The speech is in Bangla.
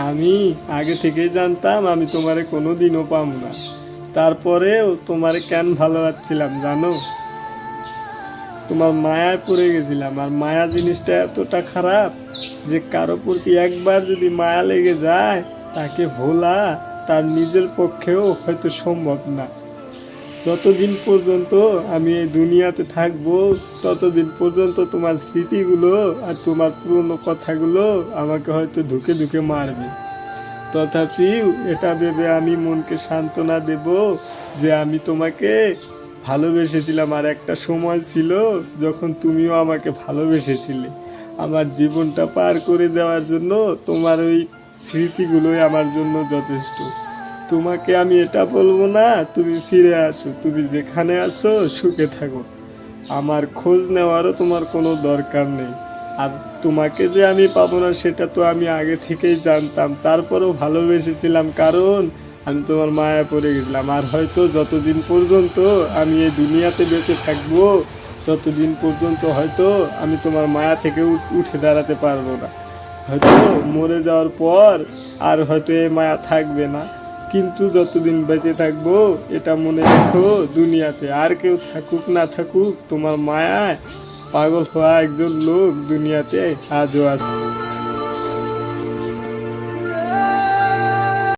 আমি আগে থেকেই জানতাম আমি তোমারে কোনো দিনও পাবো না। তারপরেও তোমারে কেন ভালো লাগছিলাম জানো? তোমার মায়ায় পড়ে গেছিলাম, আর মায়া জিনিসটা এতটা খারাপ যে কারো প্রতি একবার যদি মায়া লেগে যায় তাকে ভোলা তার নিজের পক্ষেও হয়তো সম্ভব না। যতদিন পর্যন্ত আমি এই দুনিয়াতে থাকবো ততদিন পর্যন্ত তোমার স্মৃতিগুলো আর তোমার পুরনো কথাগুলো আমাকে হয়তো ধুকে ধুকে মারবে। তথাপিও এটা ভেবে আমি মনকে সান্ত্বনা দেব যে আমি তোমাকে ভালোবেসেছিলাম, আর একটা সময় ছিল যখন তুমিও আমাকে ভালোবেসেছিলে। আমার জীবনটা পার করে দেওয়ার জন্য তোমার ওই স্মৃতিগুলোই আমার জন্য যথেষ্ট। তোমাকে আমি এটা বলবো না তুমি ফিরে আসো, তুমি যেখানে আসো সুখে থাকো, আমার খোঁজ নেওয়ারও তোমার কোনো দরকার নেই। আর তোমাকে যে আমি পাবো না সেটা তো আমি আগে থেকেই জানতাম, তারপরেও ভালোবেসেছিলাম কারণ আমি তোমার মায়া পড়ে গেছিলাম। আর হয়তো যতদিন পর্যন্ত আমি এই দুনিয়াতে বেঁচে থাকবো ততদিন পর্যন্ত হয়তো আমি তোমার মায়া থেকে উঠে দাঁড়াতে পারবো না। হয়তো মরে যাওয়ার পর আর হয়তো এই মায়া থাকবে না, কিন্তু যতদিন বেঁচে থাকবো এটা মনে রেখো, দুনিয়াতে আর কেউ থাকুক না থাকুক তোমার মায়ায় পাগল হওয়া একজন লোক দুনিয়াতে আজও আছে।